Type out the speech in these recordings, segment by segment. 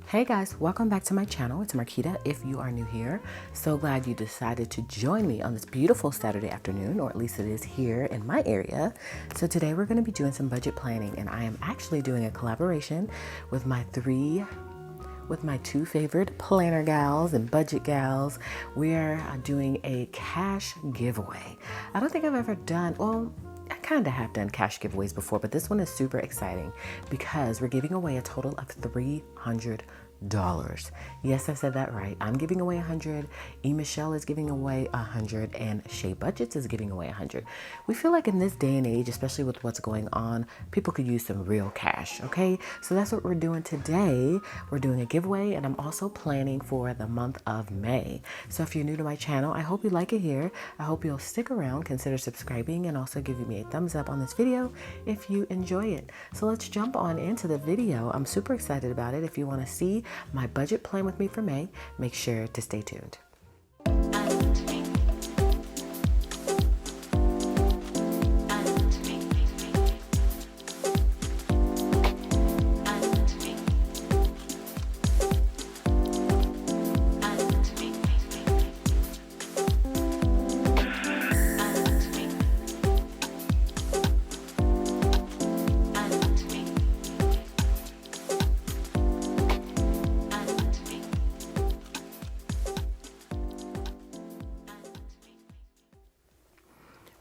Hey guys, welcome back to my channel. It's Marquita if you are new here. So glad you decided to join me on this beautiful Saturday afternoon, or at least it is here in my area. So today we're going to be doing some budget planning, and I am actually doing a collaboration with my two favorite planner gals and budget gals. We're doing a cash giveaway. I don't think I've ever done, well, I kind of have done cash giveaways before, but this one is super exciting because we're giving away a total of $300. Yes, I said that right. I'm giving away 100. Michelle is giving away 100, and Shay Budgets is giving away 100. We feel like in this day and age, especially with what's going on, people could use some real cash. Okay, so that's what we're doing today. We're doing a giveaway, and I'm also planning for the month of May. So if you're new to my channel, I hope you like it here. I hope you'll stick around, consider subscribing, and also giving me a thumbs up on this video if you enjoy it. So let's jump on into the video. I'm super excited about it. If you want to see my budget plan with me for May, make sure to stay tuned.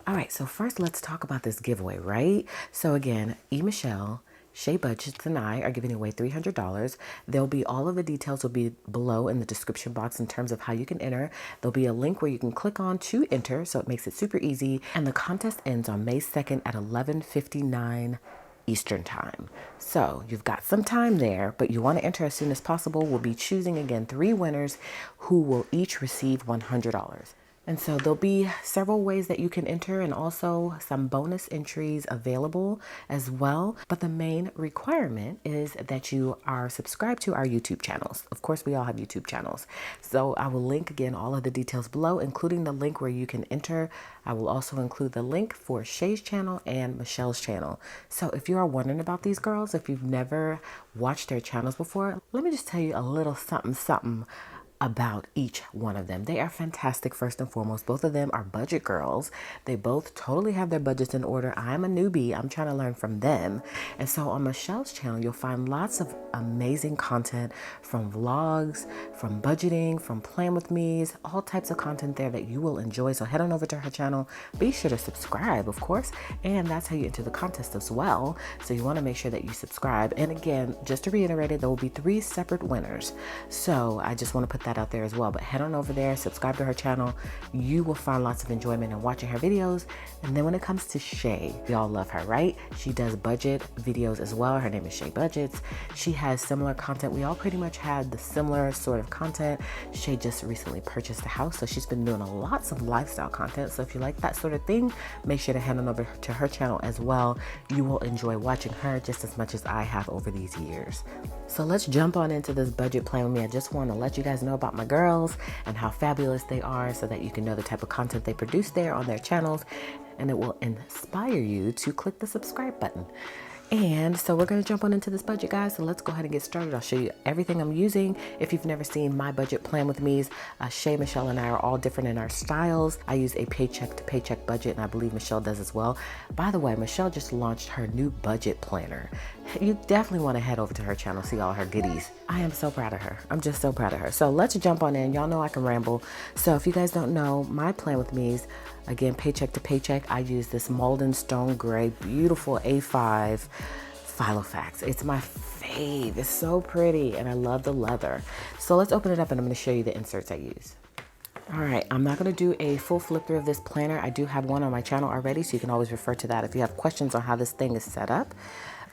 All right, so first let's talk about this giveaway, right? So again, Michelle, Shay Budgets, and I are giving away $300. There'll be all of the details will be below in the description box in terms of how you can enter. There'll be a link where you can click on to enter, so it makes it super easy. And the contest ends on May 2nd at 11:59 Eastern time. So you've got some time there, but you want to enter as soon as possible. We'll be choosing again 3 winners who will each receive $100. And so there'll be several ways that you can enter, and also some bonus entries available as well. But the main requirement is that you are subscribed to our YouTube channels. Of course, we all have YouTube channels. So I will link again all of the details below, including the link where you can enter. I will also include the link for Shay's channel and Michelle's channel. So if you are wondering about these girls, if you've never watched their channels before, let me just tell you a little something about each one of them. They are fantastic. First and foremost, both of them are budget girls. They both totally have their budgets in order. I'm a newbie. I'm trying to learn from them. And so on Michelle's channel, you'll find lots of amazing content, from vlogs, from budgeting, from plan with me's, all types of content there that you will enjoy. So head on over to her channel. Be sure to subscribe, of course, and that's how you enter the contest as well. So you want to make sure that you subscribe. And again, just to reiterate it, there will be 3 separate winners. So I just want to put that out there as well. But head on over there, subscribe to her channel. You will find lots of enjoyment in watching her videos. And then when it comes to Shay, we all love her, right? She does budget videos as well. Her name is Shay Budgets. She has similar content. We all pretty much had the similar sort of content. Shay just recently purchased a house, so she's been doing lots of lifestyle content. So if you like that sort of thing, make sure to head on over to her channel as well. You will enjoy watching her just as much as I have over these years. So let's jump on into this budget plan with me. I just want to let you guys know about my girls and how fabulous they are, so that you can know the type of content they produce there on their channels, and it will inspire you to click the subscribe button. And so we're going to jump on into this budget, guys. So let's go ahead and get started. I'll show you everything I'm using. If you've never seen my budget plan with me's, Shay, Michelle, and I are all different in our styles. I use a paycheck to paycheck budget, and I believe Michelle does as well. By the way, Michelle just launched her new budget planner. You definitely want to head over to her channel, see all her goodies. I am so proud of her. I'm just so proud of her. So let's jump on in. Y'all know I can ramble. So if you guys don't know, my plan with me's, again, paycheck to paycheck, I use this Malden Stone Gray, beautiful A5 Filofax. It's my fave. It's so pretty, and I love the leather. So let's open it up, and I'm going to show you the inserts I use. All right, I'm not going to do a full flip through of this planner. I do have one on my channel already, so you can always refer to that if you have questions on how this thing is set up.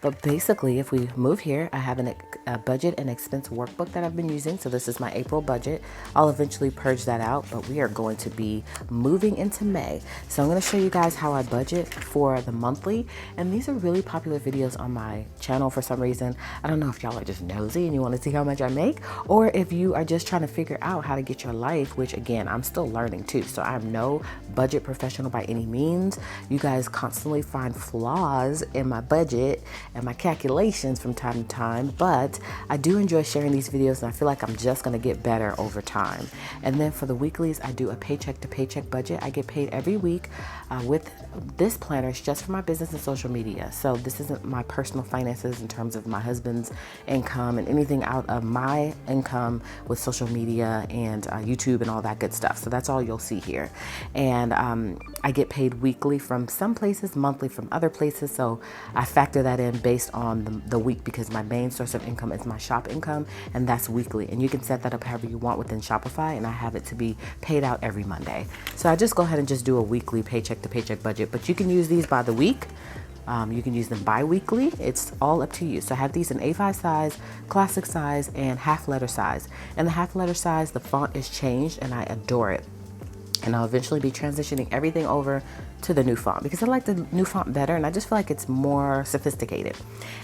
But basically, if we move here, I have a budget and expense workbook that I've been using. So this is my April budget. I'll eventually purge that out, but we are going to be moving into May. So I'm going to show you guys how I budget for the monthly. And these are really popular videos on my channel for some reason. I don't know if y'all are just nosy and you want to see how much I make, or if you are just trying to figure out how to get your life, which again, I'm still learning too. So I'm no budget professional by any means. You guys constantly find flaws in my budget, and my calculations from time to time, but I do enjoy sharing these videos, and I feel like I'm just gonna get better over time. And then for the weeklies, I do a paycheck to paycheck budget. I get paid every week with this planner. It's just for my business and social media. So this isn't my personal finances in terms of my husband's income and anything out of my income with social media and YouTube and all that good stuff. So that's all you'll see here. And I get paid weekly from some places, monthly from other places. So I factor that in based on the week, because my main source of income is my shop income, and that's weekly. And you can set that up however you want within Shopify, and I have it to be paid out every Monday. So I just go ahead and just do a weekly paycheck to paycheck budget, but you can use these by the week. You can use them bi-weekly. It's all up to you. So I have these in A5 size, classic size, and half letter size. And the half letter size, the font is changed and I adore it. And I'll eventually be transitioning everything over to the new font because I like the new font better, and I just feel like it's more sophisticated.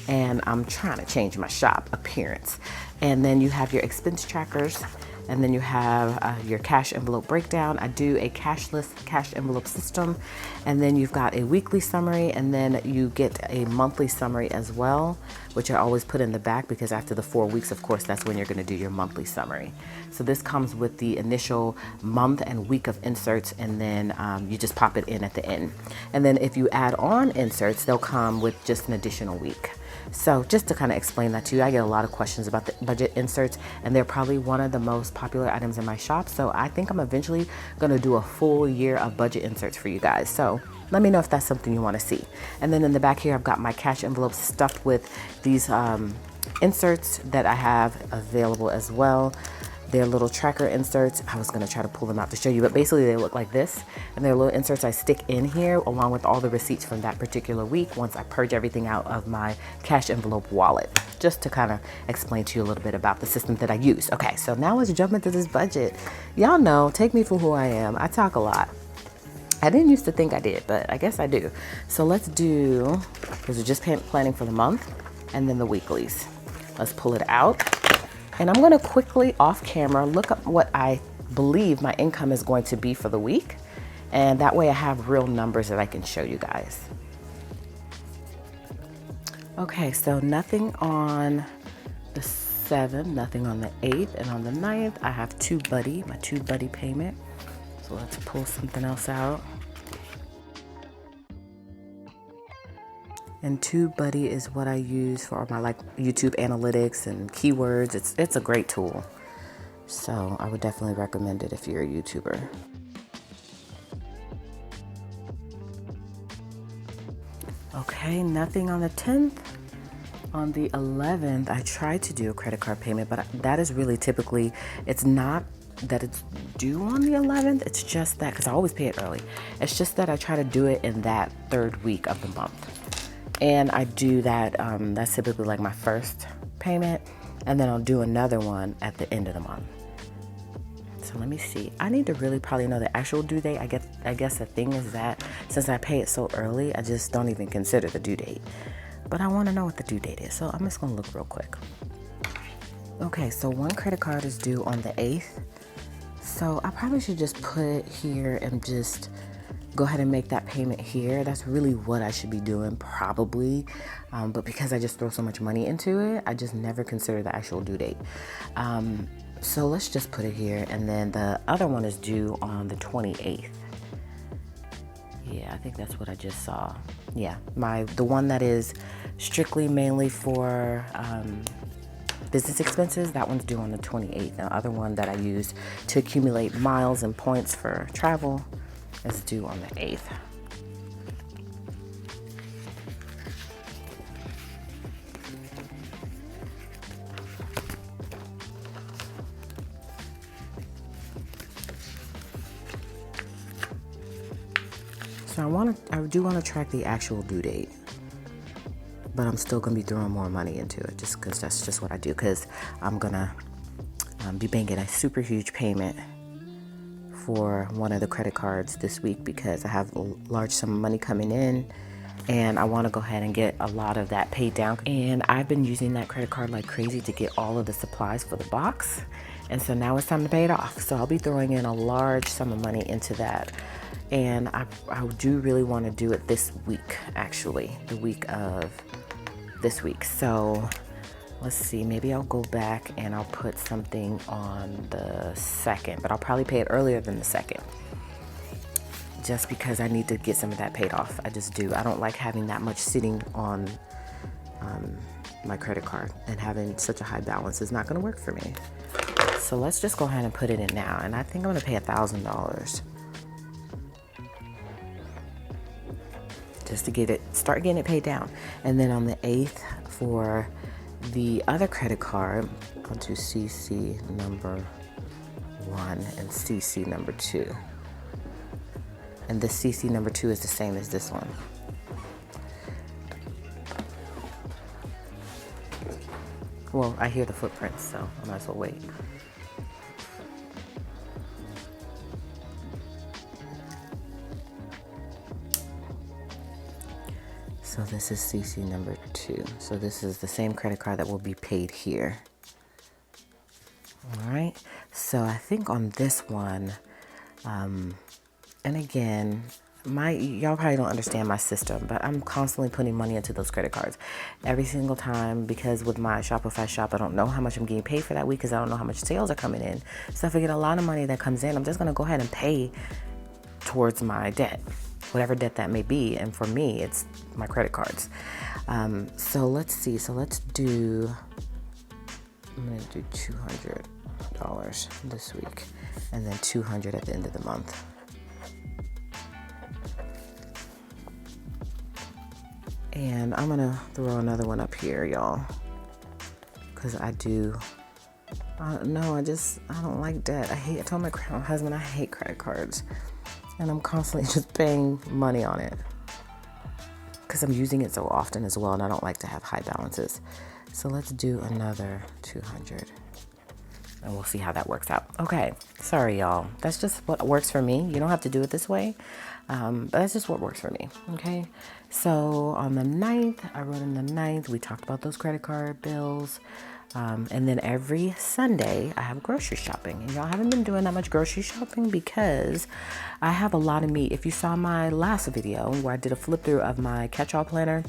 And I'm trying to change my shop appearance. And then you have your expense trackers, and then you have your cash envelope breakdown. I do a cashless cash envelope system, and then you've got a weekly summary, and then you get a monthly summary as well, which I always put in the back because after the 4 weeks, of course, that's when you're gonna do your monthly summary. So this comes with the initial month and week of inserts, and then you just pop it in at the end. And then if you add on inserts, they'll come with just an additional week. So just to kind of explain that to you, I get a lot of questions about the budget inserts, and they're probably one of the most popular items in my shop. So I think I'm eventually going to do a full year of budget inserts for you guys. So let me know if that's something you want to see. And then in the back here, I've got my cash envelopes stuffed with these inserts that I have available as well. They're little tracker inserts. I was gonna try to pull them out to show you, but basically they look like this. And they're little inserts I stick in here along with all the receipts from that particular week once I purge everything out of my cash envelope wallet, just to kind of explain to you a little bit about the system that I use. Okay, so now let's jump into this budget. Y'all know, take me for who I am. I talk a lot. I didn't used to think I did, but I guess I do. So let's do, because we're just planning for the month and then the weeklies. Let's pull it out. And I'm gonna quickly off camera look up what I believe my income is going to be for the week. And that way I have real numbers that I can show you guys. Okay, so nothing on the 7th, nothing on the 8th, and on the 9th, I have my TubeBuddy payment. So let's pull something else out. And TubeBuddy is what I use for my YouTube analytics and keywords. It's a great tool. So I would definitely recommend it if you're a YouTuber. Okay, nothing on the 10th. On the 11th, I tried to do a credit card payment, but that is really typically, it's not that it's due on the 11th. It's just that, because I always pay it early. It's just that I try to do it in that 3rd week of the month. And I do that, that's typically like my first payment, and then I'll do another one at the end of the month. So let me see. I need to really probably know the actual due date. I guess the thing is that since I pay it so early, I just don't even consider the due date. But I want to know what the due date is, so I'm just going to look real quick. Okay, so one credit card is due on the 8th. So I probably should just put it here and just go ahead and make that payment here. That's really what I should be doing probably. But because I just throw so much money into it, I just never consider the actual due date. So let's just put it here. And then the other one is due on the 28th. Yeah, I think that's what I just saw. Yeah, the one that is strictly mainly for business expenses, that one's due on the 28th. The other one that I use to accumulate miles and points for travel is due on the 8th. So I do want to track the actual due date, but I'm still going to be throwing more money into it just because that's just what I do, because I'm going to be making a super huge payment for one of the credit cards this week because I have a large sum of money coming in and I want to go ahead and get a lot of that paid down. And I've been using that credit card like crazy to get all of the supplies for the box. And so now it's time to pay it off. So I'll be throwing in a large sum of money into that. And I do really want to do it this week, actually, the week of this week. So let's see, maybe I'll go back and I'll put something on the 2nd, but I'll probably pay it earlier than the 2nd. Just because I need to get some of that paid off. I just do. I don't like having that much sitting on my credit card, and having such a high balance is not going to work for me. So let's just go ahead and put it in now. And I think I'm going to pay $1,000 just to start getting it paid down. And then on the 8th for the other credit card, I'll do CC number 1 and CC number 2. And this CC number 2 is the same as this one. Well, I hear the footprints, so I might as well wait. So this is CC number 2. So this is the same credit card that will be paid here. All right. So I think on this one, and again, y'all probably don't understand my system, but I'm constantly putting money into those credit cards every single time, because with my Shopify shop, I don't know how much I'm getting paid for that week because I don't know how much sales are coming in. So if I get a lot of money that comes in, I'm just going to go ahead and pay towards my debt, whatever debt that may be. And for me, it's my credit cards. So let's see. So I'm going to do $200 this week and then $200 at the end of the month. And I'm gonna throw another one up here, y'all, because I don't like debt. I told my husband I hate credit cards, and I'm constantly just paying money on it because I'm using it so often as well, and I don't like to have high balances. So let's do another 200, and we'll see how that works out. Okay, sorry y'all, that's just what works for me. You don't have to do it this way, but that's just what works for me. Okay, so on the 9th, I wrote in the 9th, we talked about those credit card bills, and then every Sunday I have grocery shopping. And y'all, haven't been doing that much grocery shopping because I have a lot of meat. If you saw my last video where I did a flip through of my catch-all planner,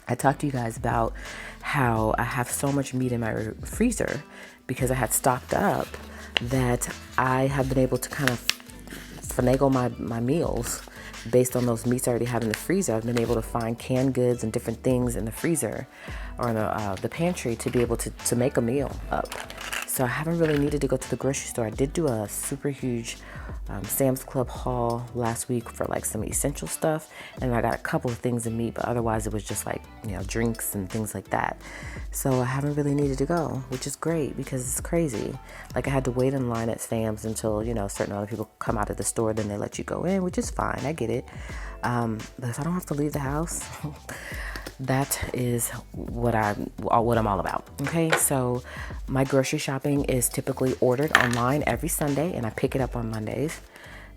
I talked to you guys about how I have so much meat in my freezer because I had stocked up that I have been able to kind of finagle my meals based on those meats I already have in the freezer. I've been able to find canned goods and different things in the freezer or in the pantry to be able to make a meal up. So I haven't really needed to go to the grocery store. I did do a super huge Sam's Club haul last week for like some essential stuff, and I got a couple of things in meat, but otherwise it was just like, drinks and things like that. So I haven't really needed to go, which is great because it's crazy. Like I had to wait in line at Sam's until, certain other people come out of the store, then they let you go in, which is fine. I get it. But if I don't have to leave the house, that is what I'm all about. Okay, so my grocery shopping is typically ordered online every Sunday, and I pick it up on Mondays.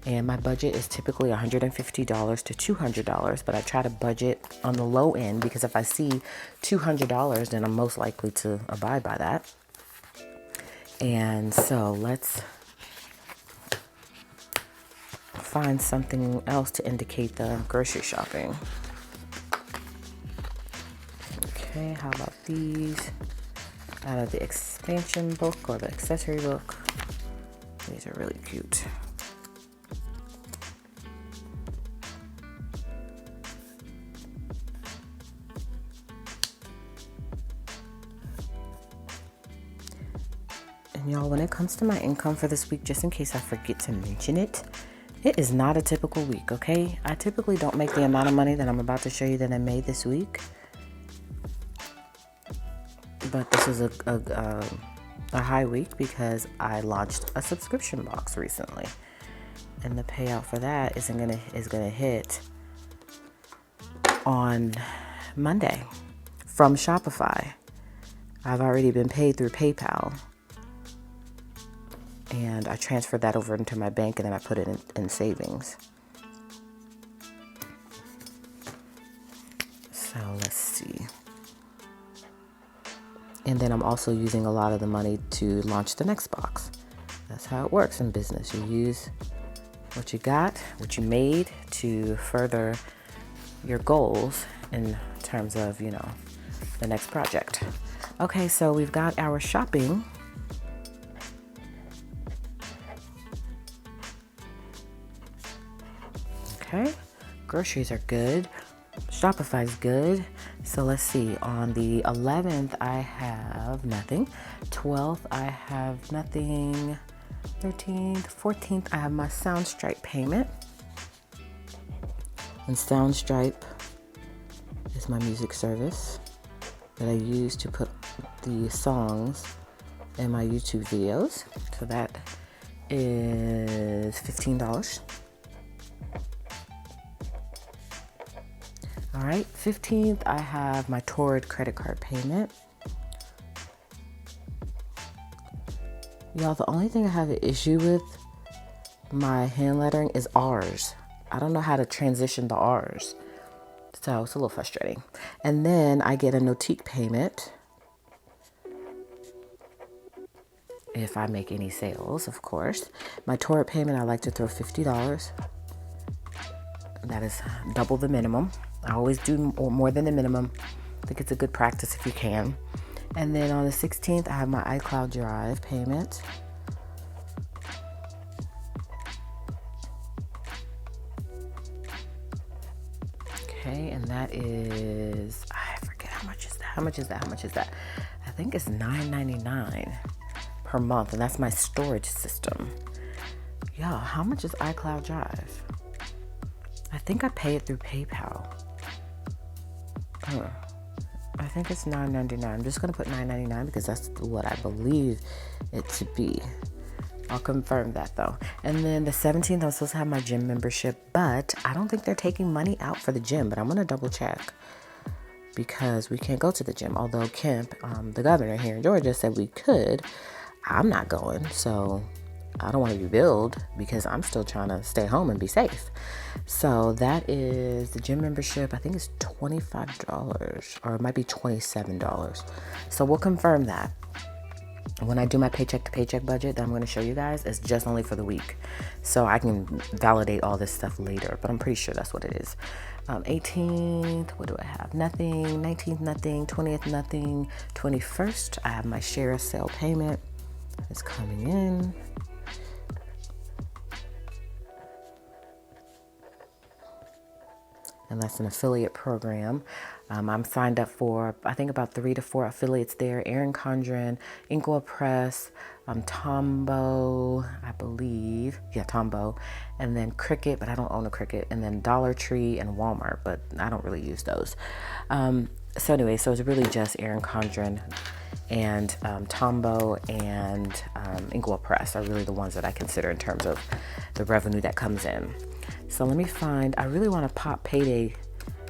And my budget is typically $150 to $200, but I try to budget on the low end because if I see $200, then I'm most likely to abide by that. And so let's find something else to indicate the grocery shopping. Okay, how about these? Out of the expansion book or the accessory book. These are really cute. And y'all, when it comes to my income for this week, just in case I forget to mention it, it is not a typical week, okay? I typically don't make the amount of money that I'm about to show you that I made this week. But this is a high week because I launched a subscription box recently, and the payout for that is gonna hit on Monday from Shopify. I've already been paid through PayPal, and I transferred that over into my bank, and then I put it in savings. So let's see. And then I'm also using a lot of the money to launch the next box. That's how it works in business. You use what you got, what you made to further your goals in terms of, the next project. Okay, so we've got our shopping. Okay, groceries are good. Shopify is good. So let's see, on the 11th, I have nothing. 12th, I have nothing. 13th, 14th, I have my Soundstripe payment. And Soundstripe is my music service that I use to put the songs in my YouTube videos. So that is $15. All right, 15th, I have my Torrid credit card payment. Y'all, the only thing I have an issue with my hand lettering is R's. I don't know how to transition the R's. So it's a little frustrating. And then I get a Notique payment if I make any sales, of course. My Torrid payment, I like to throw $50. That is double the minimum. I always do more than the minimum. I think it's a good practice if you can. And then on the 16th, I have my iCloud Drive payment. Okay, and that is, I forget how much is that? How much is that? I think it's $9.99 per month, and that's my storage system. Y'all, how much is iCloud Drive? I think I pay it through PayPal. I think it's $9.99. I'm just gonna put $9.99 because that's what I believe it to be. I'll confirm that though. And then the 17th, I'm supposed to have my gym membership, but I don't think they're taking money out for the gym, but I'm gonna double check because we can't go to the gym. Although Kemp, the governor here in Georgia, said we could. I'm not going, so I don't want to rebuild because I'm still trying to stay home and be safe. So that is the gym membership. I think it's $25 or it might be $27. So we'll confirm that. When I do my paycheck to paycheck budget that I'm going to show you guys, it's just only for the week. So I can validate all this stuff later, but I'm pretty sure that's what it is. 18th, what do I have? Nothing. 19th, nothing. 20th, nothing. 21st, I have my share sale payment. It's coming in. And that's an affiliate program. I'm signed up for, I think, about 3 to 4 affiliates there. Erin Condren, Inkwell Press, Tombow, I believe. Yeah, Tombow. And then Cricket, but I don't own a Cricket. And then Dollar Tree and Walmart, but I don't really use those. So anyway, so it's really just Erin Condren and Tombow and Inkwell Press are really the ones that I consider in terms of the revenue that comes in. So let me find, I really want to pop payday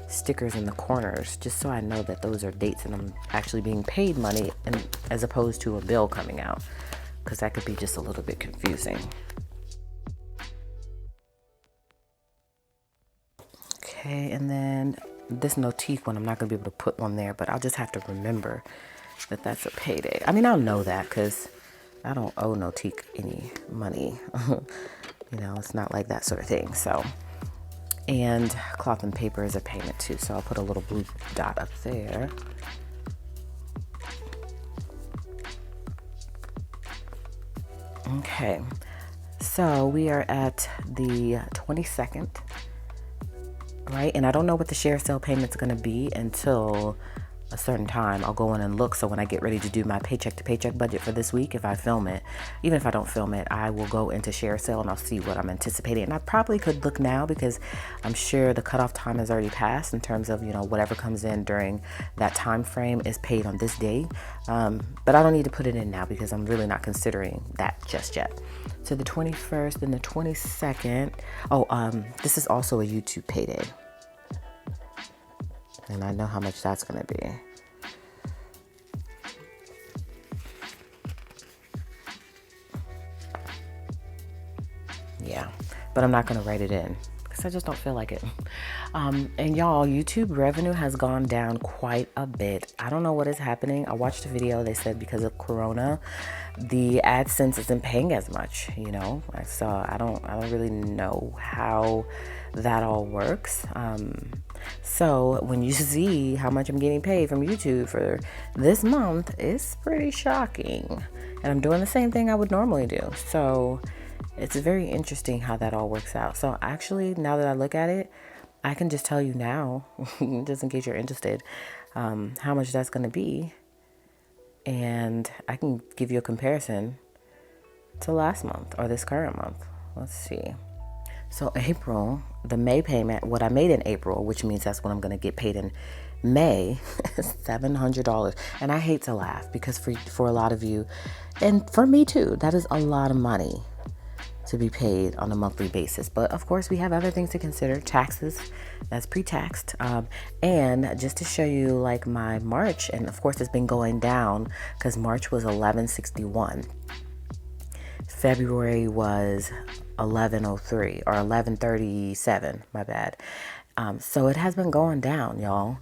stickers in the corners just so I know that those are dates and I'm actually being paid money and as opposed to a bill coming out, because that could be just a little bit confusing. Okay, and then this Notique one, I'm not going to be able to put one there, but I'll just have to remember that that's a payday. I mean, I'll know that because I don't owe Notique any money. You know, it's not like that sort of thing. So, and cloth and paper is a payment too. So I'll put a little blue dot up there. Okay. So we are at the 22nd, right? And I don't know what the share sale payment's going to be until a certain time. I'll go in and look. So when I get ready to do my paycheck to paycheck budget for this week, if I film it, even if I don't film it, I will go into share sale and I'll see what I'm anticipating. And I probably could look now because I'm sure the cutoff time has already passed in terms of, you know, whatever comes in during that time frame is paid on this day. But I don't need to put it in now because I'm really not considering that just yet. So the 21st and the 22nd. This is also a YouTube payday. And I know how much that's going to be. Yeah, but I'm not going to write it in because I just don't feel like it. And y'all, YouTube revenue has gone down quite a bit. I don't know what is happening. I watched a video. They said because of Corona, the AdSense isn't paying as much. So I don't really know how that all works. So when you see how much I'm getting paid from YouTube for this month, it's pretty shocking. And I'm doing the same thing I would normally do. So it's very interesting how that all works out. So actually, now that I look at it, I can just tell you now, just in case you're interested, how much that's going to be. And I can give you a comparison to last month or this current month. Let's see. So April, the May payment, what I made in April, which means that's what I'm going to get paid in May, is $700. And I hate to laugh because for a lot of you, and for me too, that is a lot of money to be paid on a monthly basis. But of course, we have other things to consider. Taxes, that's pre-taxed. And just to show you like my March, and of course it's been going down because March was 1161. February was 1103 or 1137, my bad. So it has been going down, y'all.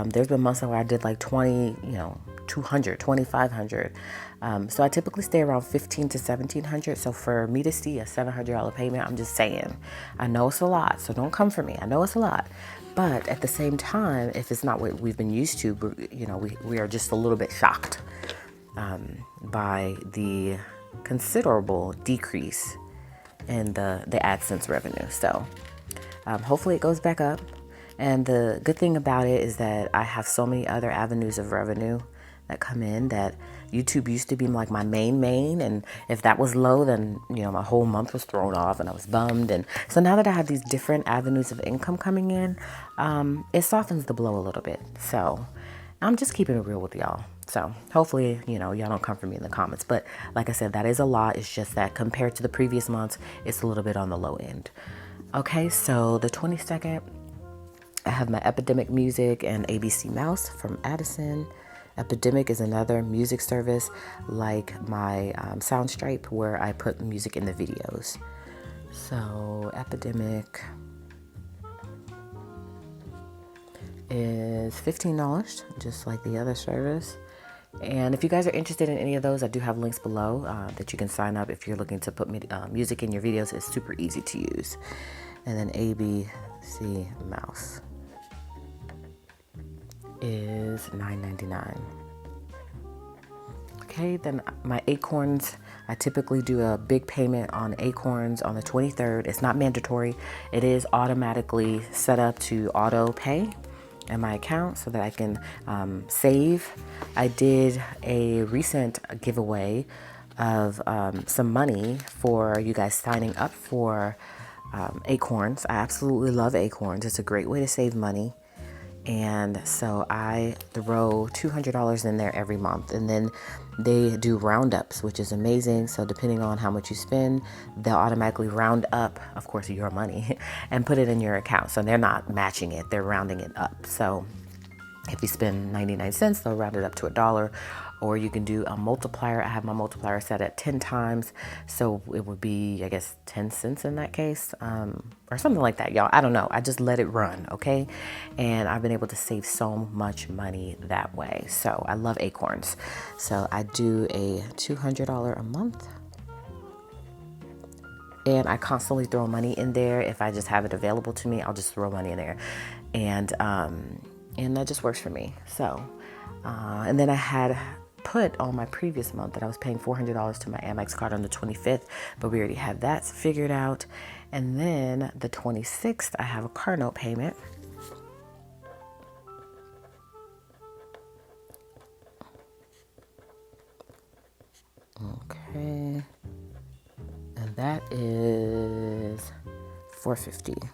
There's been months where I did like 200, 2,500. So I typically stay around 15 to 1,700. So for me to see a $700 payment, I'm just saying, I know it's a lot. So don't come for me. I know it's a lot. But at the same time, if it's not what we've been used to, we are just a little bit shocked by the considerable decrease in the AdSense revenue. So hopefully it goes back up. And the good thing about it is that I have so many other avenues of revenue that come in that YouTube used to be like my main, and if that was low, then my whole month was thrown off and I was bummed. And so now that I have these different avenues of income coming in, it softens the blow a little bit. So I'm just keeping it real with y'all. So hopefully, y'all don't come for me in the comments. But like I said, that is a lot. It's just that compared to the previous months, it's a little bit on the low end. Okay, so the 22nd, I have my Epidemic Music and ABC Mouse from Addison. Epidemic is another music service like my Soundstripe where I put music in the videos. So Epidemic is $15, just like the other service. And if you guys are interested in any of those, I do have links below that you can sign up if you're looking to put music in your videos. It's super easy to use. And then ABC Mouse is $9.99. Okay, then my Acorns, I typically do a big payment on Acorns on the 23rd. It's not mandatory. It is automatically set up to auto pay in my account so that I can save. I did a recent giveaway of some money for you guys signing up for Acorns. I absolutely love Acorns. It's a great way to save money. And so I throw $200 in there every month, and then they do roundups, which is amazing. So depending on how much you spend, they'll automatically round up, of course, your money and put it in your account. So they're not matching it, they're rounding it up. So if you spend 99 cents, they'll round it up to $1. Or you can do a multiplier. I have my multiplier set at 10 times. So it would be, I guess, 10 cents in that case, or something like that, y'all. I don't know. I just let it run, okay? And I've been able to save so much money that way. So I love Acorns. So I do a $200 a month. And I constantly throw money in there. If I just have it available to me, I'll just throw money in there. And that just works for me. So, and then I had put on my previous month that I was paying $400 to my Amex card on the 25th, but we already had that figured out. And then the 26th, I have a car note payment. Okay. And that is $450.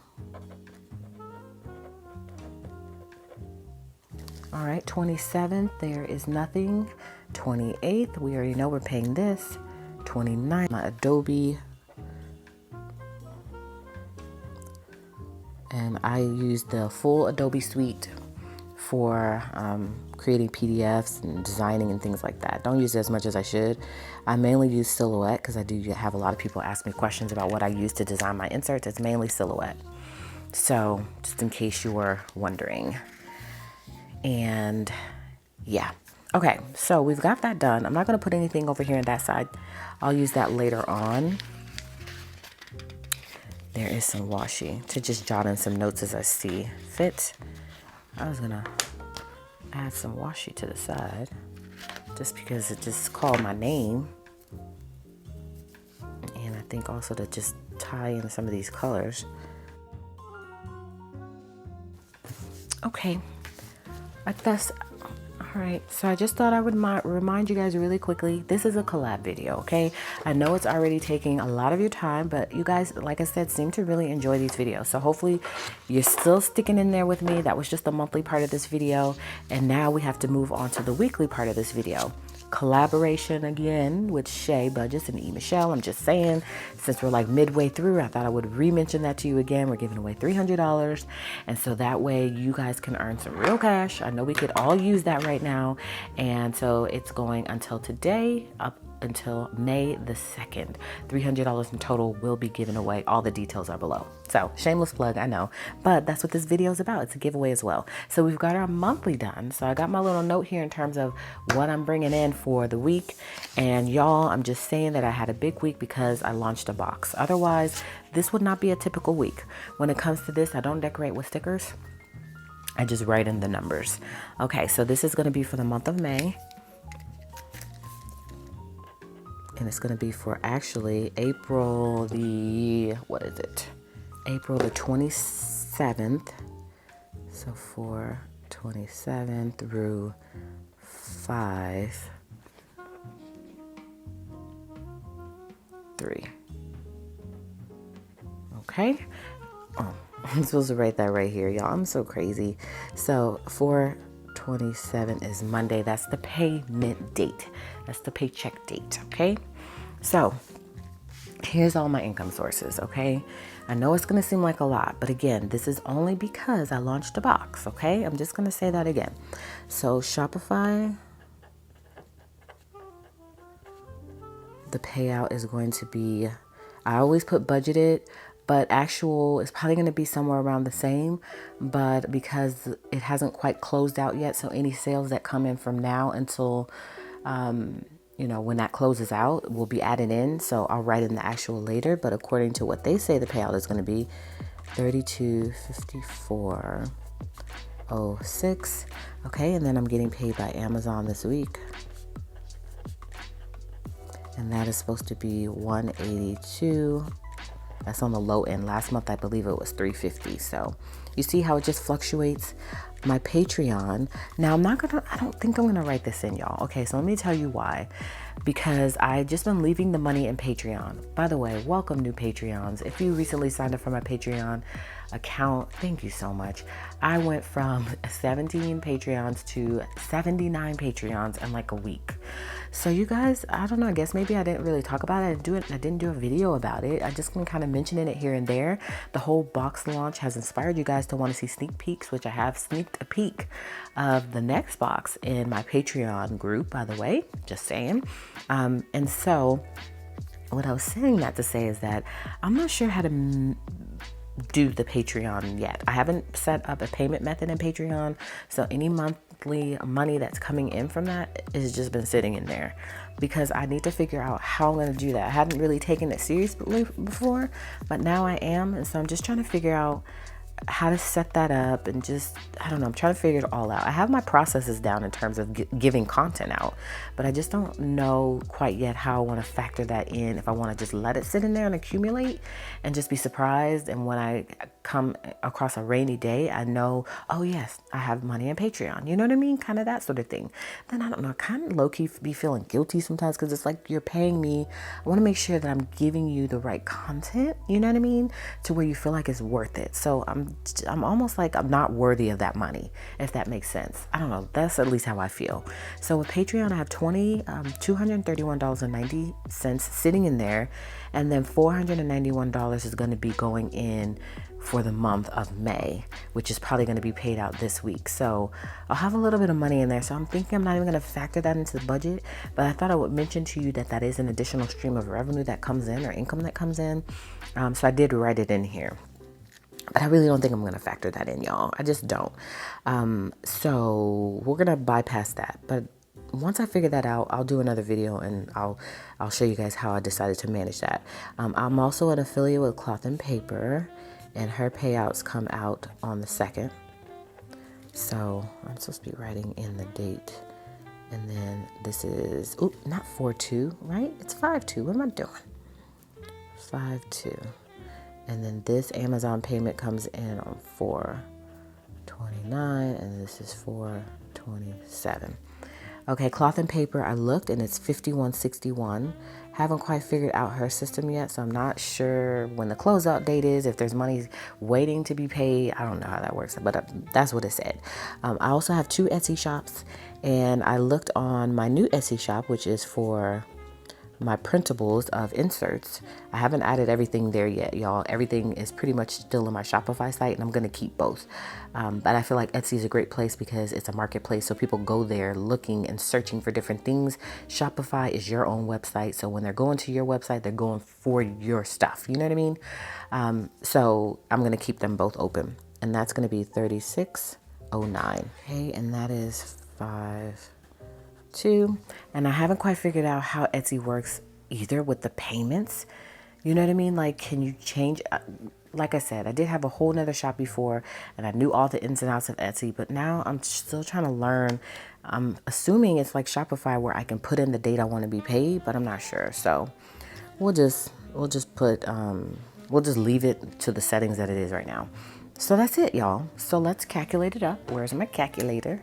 All right, 27th, there is nothing. 28th, we already know we're paying this. 29th, my Adobe. And I use the full Adobe suite for creating PDFs and designing and things like that. Don't use it as much as I should. I mainly use Silhouette because I do have a lot of people ask me questions about what I use to design my inserts. It's mainly Silhouette. So just in case you were wondering. And yeah. Okay, so we've got that done. I'm not going to put anything over here on that side. I'll use that later on. There is some washi to just jot in some notes as I see fit. I was going to add some washi to the side just because it just called my name. And I think also to just tie in some of these colors. Okay, that's all right. So I just thought I would remind you guys really quickly, this is a collab video, okay? I know it's already taking a lot of your time, but you guys, like I said, seem to really enjoy these videos. So hopefully you're still sticking in there with me. That was just the monthly part of this video. And now we have to move on to the weekly part of this video. Collaboration again with Shay Budgets and Michelle. I'm just saying, since we're like midway through, I thought I would re-mention that to you again. We're giving away $300, and so that way you guys can earn some real cash. I know we could all use that right now, and so it's going until today up until May the 2nd. $300 in total will be given away. All the details are below. So shameless plug, I know, but that's what this video is about. It's a giveaway as well. So we've got our monthly done. So I got my little note here in terms of what I'm bringing in for the week. And y'all, I'm just saying that I had a big week because I launched a box. Otherwise, this would not be a typical week. When it comes to this, I don't decorate with stickers. I just write in the numbers. Okay, so this is going to be for the month of May. And it's going to be for actually April the, what is it? April the 27th. So 4/27 through 5/3. Okay. Oh, I'm supposed to write that right here, y'all. I'm so crazy. So 4/27 is Monday. That's the payment date. That's the paycheck date. Okay. So here's all my income sources. Okay. I know it's going to seem like a lot, but again, this is only because I launched a box. Okay. I'm just going to say that again. So Shopify, the payout is going to be, I always put budgeted, but actual is probably going to be somewhere around the same, but because it hasn't quite closed out yet. So any sales that come in from now until, you know, when that closes out, will be added in. So I'll write in the actual later, but according to what they say, the payout is going to be $32.5406. Okay. And then I'm getting paid by Amazon this week. And that is supposed to be $182. That's on the low end. Last month, I believe it was $350. So you see how it just fluctuates. My Patreon. Now I don't think I'm gonna write this in, y'all. Okay, so let me tell you why. Because I just been leaving the money in Patreon. By the way, welcome new Patreons. If you recently signed up for my Patreon account, thank you so much. I went from 17 Patreons to 79 Patreons in like a week. So you guys, I don't know, I guess maybe I didn't really talk about it. I didn't do a video about it. I just been kind of mentioning it here and there. The whole box launch has inspired you guys to want to see sneak peeks, which I have sneaked a peek of the next box in my Patreon group, by the way, just saying. And so what I was saying that to say is that I'm not sure how to do the Patreon yet. I haven't set up a payment method in Patreon. So any monthly money that's coming in from that has just been sitting in there because I need to figure out how I'm going to do that. I hadn't really taken it seriously before, but now I am. And so I'm just trying to figure out how to set that up and just, I don't know, I'm trying to figure it all out. I have my processes down in terms of giving content out, but I just don't know quite yet how I want to factor that in. If I want to just let it sit in there and accumulate and just be surprised. And when I come across a rainy day, I know, oh yes, I have money in Patreon. You know what I mean? Kind of that sort of thing. Then I don't know, I kind of low-key be feeling guilty sometimes because it's like you're paying me. I want to make sure that I'm giving you the right content, you know what I mean? To where you feel like it's worth it. So I'm almost like I'm not worthy of that money, if that makes sense. I don't know. That's at least how I feel. So with Patreon, I have $231.90 sitting in there. And then $491 is going to be going in for the month of May, which is probably going to be paid out this week. So I'll have a little bit of money in there. So I'm thinking I'm not even going to factor that into the budget, but I thought I would mention to you that that is an additional stream of revenue that comes in or income that comes in. So I did write it in here. But I really don't think I'm going to factor that in, y'all. I just don't. So we're going to bypass that. But once I figure that out, I'll do another video and I'll show you guys how I decided to manage that. I'm also an affiliate with Cloth and Paper, and her payouts come out on the 2nd. So I'm supposed to be writing in the date. And then this is, ooh, not 4/2, right? It's 5/2. What am I doing? 5/2. And then this Amazon payment comes in on 4/29, and this is 4/27. Okay, Cloth and Paper, I looked and it's 51.61. Haven't quite figured out her system yet, so I'm not sure when the closeout date is, if there's money waiting to be paid. I don't know how that works, but that's what it said. I also have 2 Etsy shops, and I looked on my new Etsy shop, which is for my printables of inserts. I haven't added everything there yet, y'all. Everything is pretty much still in my Shopify site, and I'm going to keep both. But I feel like Etsy is a great place because it's a marketplace, so people go there looking and searching for different things. Shopify is your own website, so when they're going to your website, they're going for your stuff. You know what I mean? So I'm going to keep them both open, and that's going to be 36.09. Okay, and that is 5/2, and I haven't quite figured out how Etsy works either with the payments. You know what I mean? Like, can you change? Like I said, I did have a whole nother shop before, and I knew all the ins and outs of Etsy, but now I'm still trying to learn. I'm assuming it's like Shopify where I can put in the date I want to be paid, but I'm not sure. So we'll just leave it to the settings that it is right now. So that's it, y'all. So let's calculate it up. Where's my calculator?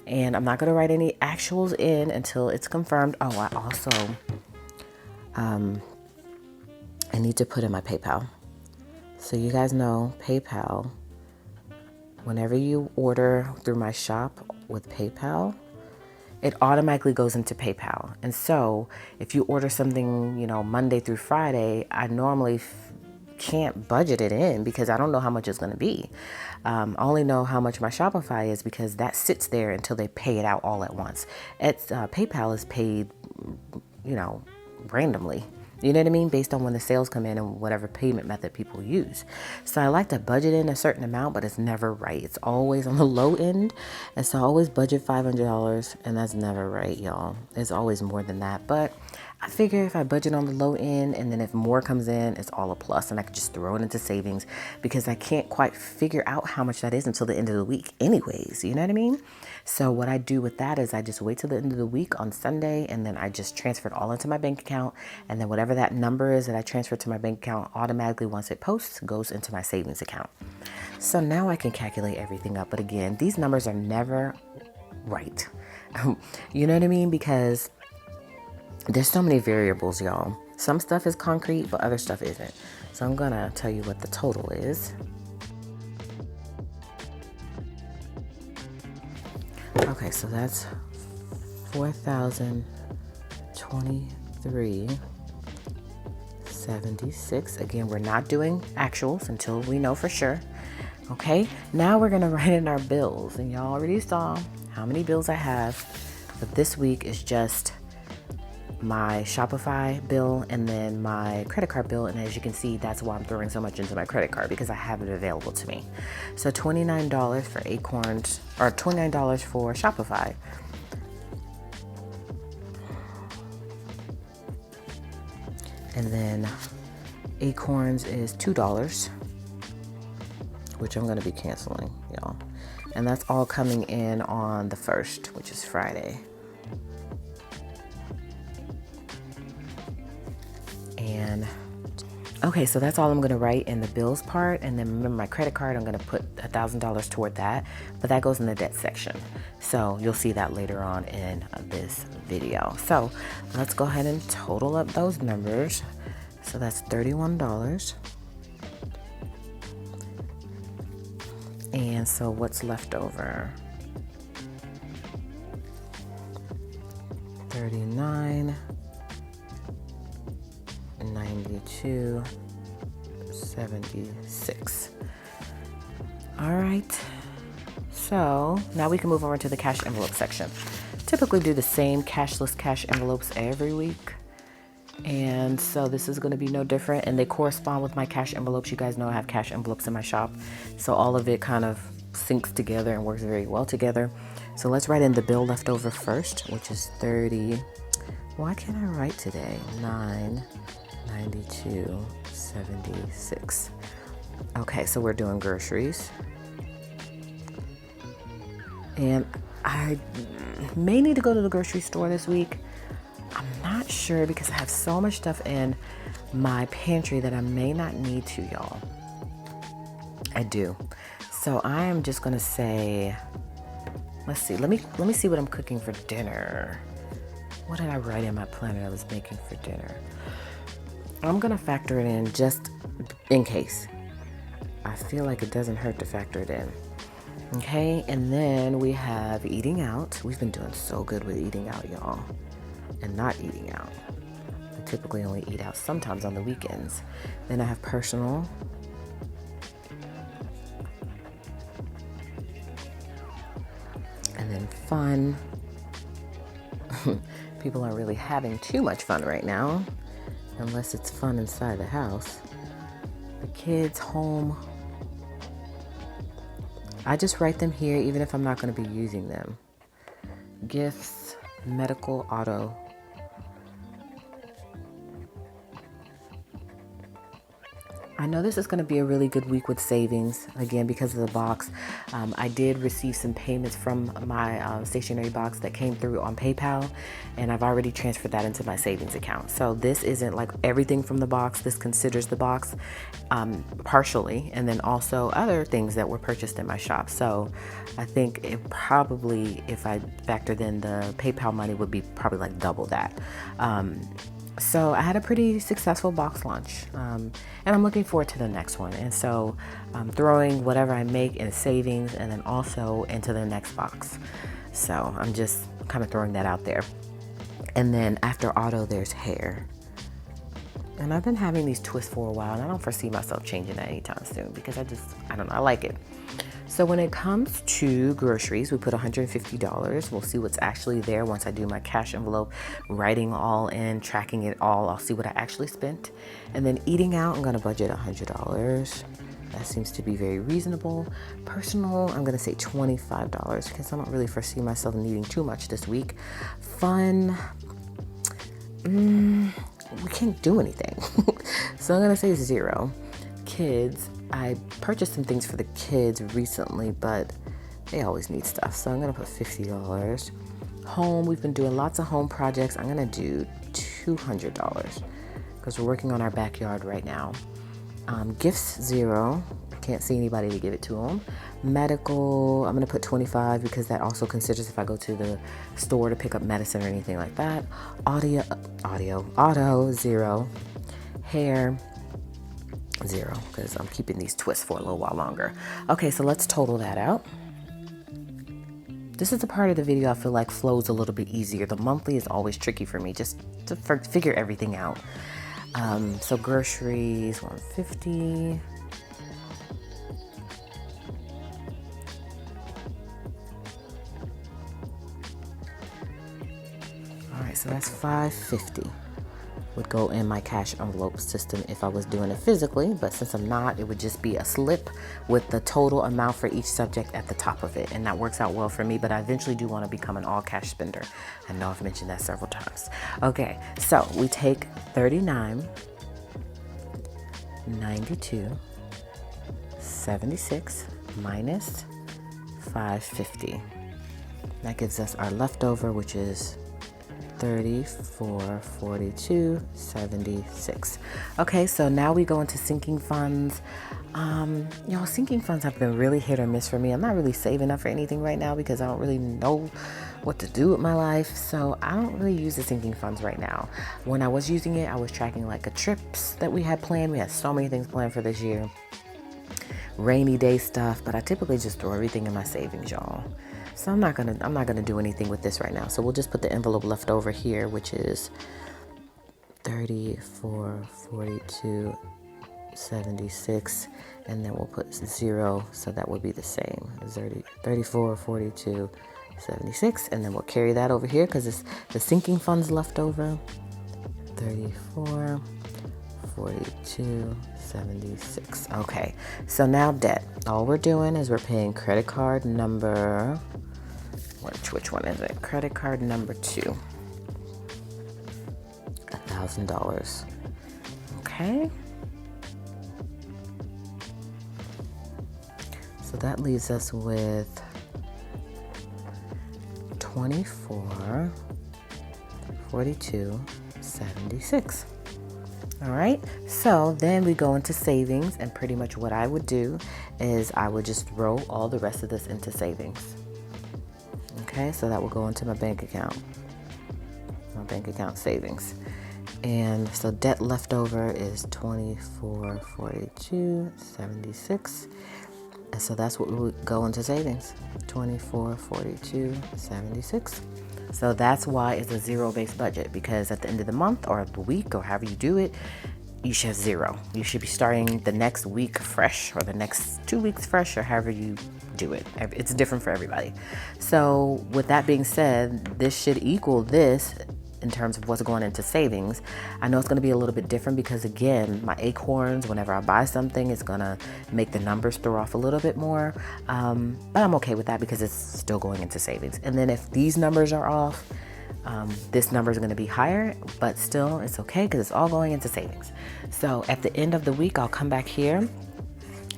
And I'm not going to write any actuals in until it's confirmed. Oh, I also, I need to put in my PayPal. So you guys know PayPal, whenever you order through my shop with PayPal, it automatically goes into PayPal. And so if you order something, you know, Monday through Friday, I normally can't budget it in because I don't know how much it's going to be. I only know how much my Shopify is because that sits there until they pay it out all at once. PayPal is paid, you know, randomly. You know what I mean? Based on when the sales come in and whatever payment method people use. So I like to budget in a certain amount, but it's never right. It's always on the low end. And so I always budget $500, and that's never right, y'all. It's always more than that. But I figure if I budget on the low end and then if more comes in, it's all a plus, and I can just throw it into savings because I can't quite figure out how much that is until the end of the week anyways. You know what I mean? So what I do with that is I just wait till the end of the week on Sunday, and then I just transfer it all into my bank account, and then whatever that number is that I transfer to my bank account automatically once it posts goes into my savings account. So now I can calculate everything up. But again, these numbers are never right. You know what I mean? Because there's so many variables, y'all. Some stuff is concrete, but other stuff isn't. So I'm gonna tell you what the total is. Okay, so that's 4,023.76. Again, we're not doing actuals until we know for sure. Okay, now we're gonna write in our bills, and y'all already saw how many bills I have. But this week is just my Shopify bill and then my credit card bill, and as you can see, that's why I'm throwing so much into my credit card, because I have it available to me. So $29 for Acorns, or $29 for Shopify. And then Acorns is $2, which I'm going to be canceling, y'all. And that's all coming in on the 1st, which is Friday. And okay, so that's all I'm going to write in the bills part. And then remember my credit card, I'm going to put $1,000 toward that, but that goes in the debt section. So you'll see that later on in this video. So let's go ahead and total up those numbers. So that's $31. And so what's left over? 39. 92.76. All right, so now we can move over to the cash envelope section. Typically do the same cashless cash envelopes every week, And so this is going to be no different, and they correspond with my cash envelopes. You guys know I have cash envelopes in my shop, so all of it kind of syncs together and works very well together. So let's write in the bill left over first, which is 30. Why can't I write today? 992.76. Okay, so we're doing groceries, and I may need to go to the grocery store this week. I'm not sure because I have so much stuff in my pantry that I may not need to, y'all. I do. So I am just gonna say, let's see. Let me see what I'm cooking for dinner. What did I write in my planner I was making for dinner? I'm gonna factor it in just in case. I feel like it doesn't hurt to factor it in. Okay, and then we have eating out. We've been doing so good with eating out, y'all. And not eating out. I typically only eat out sometimes on the weekends. Then I have personal. And then fun. People aren't really having too much fun right now, unless it's fun inside the house. The kids, home. I just write them here even if I'm not going to be using them. Gifts, medical, auto. I know this is going to be a really good week with savings, again, because of the box. I did receive some payments from my stationery box that came through on PayPal, and I've already transferred that into my savings account. So this isn't like everything from the box. This considers the box partially, and then also other things that were purchased in my shop. So I think it probably, if I factored in the PayPal money, would be probably like double that. So I had a pretty successful box launch, and I'm looking forward to the next one. And so I'm throwing whatever I make in savings and then also into the next box. So I'm just kind of throwing that out there. And then after auto, there's hair. And I've been having these twists for a while, and I don't foresee myself changing that anytime soon because I don't know, I like it. So when it comes to groceries, we put $150. We'll see what's actually there once I do my cash envelope, writing all in, tracking it all. I'll see what I actually spent. And then eating out, I'm going to budget $100. That seems to be very reasonable. Personal, I'm going to say $25 because I don't really foresee myself needing too much this week. Fun, we can't do anything. So I'm going to say 0. Kids, I purchased some things for the kids recently, but they always need stuff. So I'm going to put $50. Home, we've been doing lots of home projects. I'm going to do $200 because we're working on our backyard right now. Gifts, 0. Can't see anybody to give it to them. Medical, I'm going to put $25 because that also considers if I go to the store to pick up medicine or anything like that. Auto, 0. Hair, 0, because I'm keeping these twists for a little while longer. Okay, so let's total that out. This is the part of the video I feel like flows a little bit easier. The monthly is always tricky for me just to figure everything out. So groceries, $150. All right, so that's $550. Would go in my cash envelope system if I was doing it physically, but since I'm not, it would just be a slip with the total amount for each subject at the top of it, and that works out well for me, but I eventually do want to become an all cash spender. I know I've mentioned that several times. Okay, so we take $39.92.76 minus $550. That gives us our leftover, which is $34.42.76. Okay, so now we go into sinking funds. Sinking funds have been really hit or miss for me. I'm not really saving up for anything right now because I don't really know what to do with my life. So I don't really use the sinking funds right now. When I was using it, I was tracking like trips that we had planned. We had so many things planned for this year. Rainy day stuff, but I typically just throw everything in my savings, y'all. So I'm not gonna do anything with this right now. So we'll just put the envelope left over here, which is $34.42.76, and then we'll put 0, so that would be the same. $34.42.76, and then we'll carry that over here because it's the sinking funds left over. 34, 42, 76. Okay, so now debt. All we're doing is we're paying credit card number, which one is it? Credit card number 2. $1,000. Okay. So that leaves us with 24, 42, 76. All right, so then we go into savings, and pretty much what I would do is I would just throw all the rest of this into savings. Okay, so that will go into my bank account savings. And so debt left over is 24, 42, 76. And so that's what we would go into savings, 24, 42, 76. So that's why it's a zero-based budget, because at the end of the month or the week or however you do it, you should have zero. You should be starting the next week fresh, or the next 2 weeks fresh, or however you do it. It's different for everybody. So with that being said, this should equal this in terms of what's going into savings. I know it's going to be a little bit different because, again, my acorns, whenever I buy something, it's going to make the numbers throw off a little bit more. But I'm okay with that because it's still going into savings. And then if these numbers are off, this number is going to be higher, but still it's okay because it's all going into savings. So at the end of the week, I'll come back here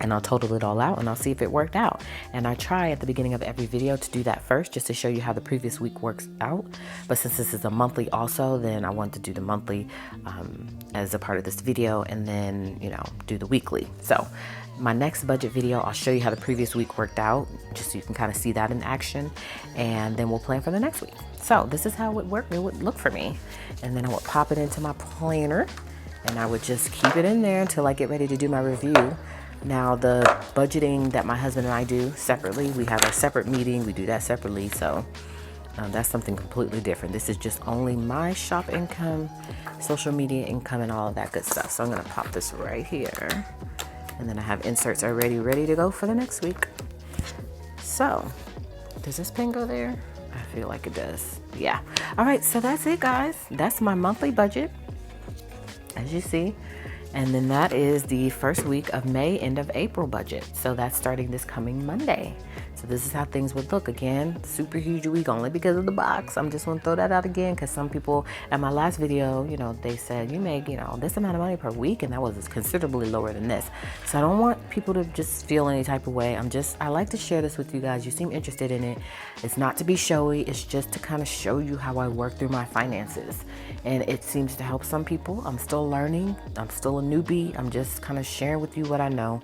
and I'll total it all out and I'll see if it worked out. And I try at the beginning of every video to do that first, just to show you how the previous week works out. But since this is a monthly also, then I want to do the monthly as a part of this video, and then, you know, do the weekly. So my next budget video, I'll show you how the previous week worked out, just so you can kind of see that in action, and then we'll plan for the next week. So this is how it worked. It would look for me. And then I would pop it into my planner, and I would just keep it in there until I get ready to do my review. Now, the budgeting that my husband and I do separately, we have a separate meeting, we do that separately, so that's something completely different. This is just only my shop income, social media income, and all of that good stuff. So I'm gonna pop this right here, and then I have inserts already ready to go for the next week. So, does this pen go there? I feel like it does. Yeah. All right, so that's it, guys. That's my monthly budget, as you see. And then that is the first week of May, end of April budget. So that's starting this coming Monday. So this is how things would look. Again, super huge week only because of the box. I'm just gonna throw that out again because some people at my last video, you know, they said you make, you know, this amount of money per week, and that was considerably lower than this. So I don't want people to just feel any type of way. I like to share this with you guys. You seem interested in it. It's not to be showy. It's just to kind of show you how I work through my finances. And it seems to help some people. I'm still learning. I'm still a newbie. I'm just kind of sharing with you what I know.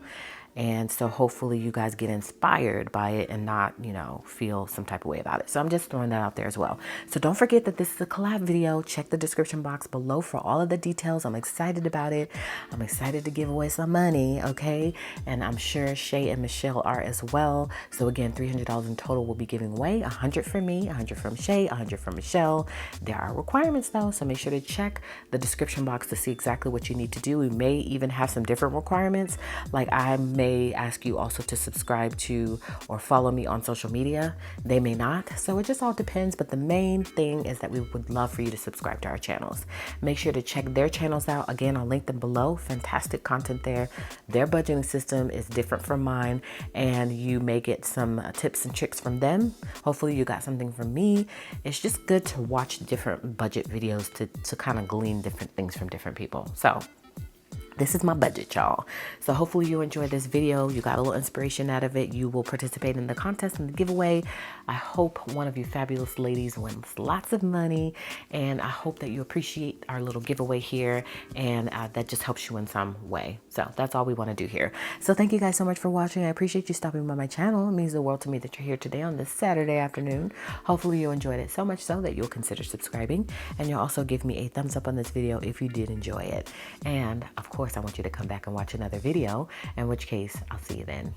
And so hopefully you guys get inspired by it and not, you know, feel some type of way about it. So I'm just throwing that out there as well. So don't forget that this is a collab video. Check the description box below for all of the details. I'm excited about it. I'm excited to give away some money, okay? And I'm sure Shay and Michelle are as well. So again, $300 in total will be giving away. 100 from me, 100 from Shay, 100 from Michelle. There are requirements though, so make sure to check the description box to see exactly what you need to do. We may even have some different requirements. Like I may ask you also to subscribe to or follow me on social media. They may not, so it just all depends. But the main thing is that we would love for you to subscribe to our channels. Make sure to check their channels out. Again, I'll link them below. Fantastic content there. Their budgeting system is different from mine, and you may get some tips and tricks from them. Hopefully you got something from me. It's just good to watch different budget videos to kind of glean different things from different people. So this is my budget, y'all. So hopefully you enjoyed this video. You got a little inspiration out of it. You will participate in the contest and the giveaway. I hope one of you fabulous ladies wins lots of money. And I hope that you appreciate our little giveaway here. And that just helps you in some way. So that's all we want to do here. So thank you guys so much for watching. I appreciate you stopping by my channel. It means the world to me that you're here today on this Saturday afternoon. Hopefully you enjoyed it so much so that you'll consider subscribing. And you'll also give me a thumbs up on this video if you did enjoy it. And of course, I want you to come back and watch another video, in which case I'll see you then.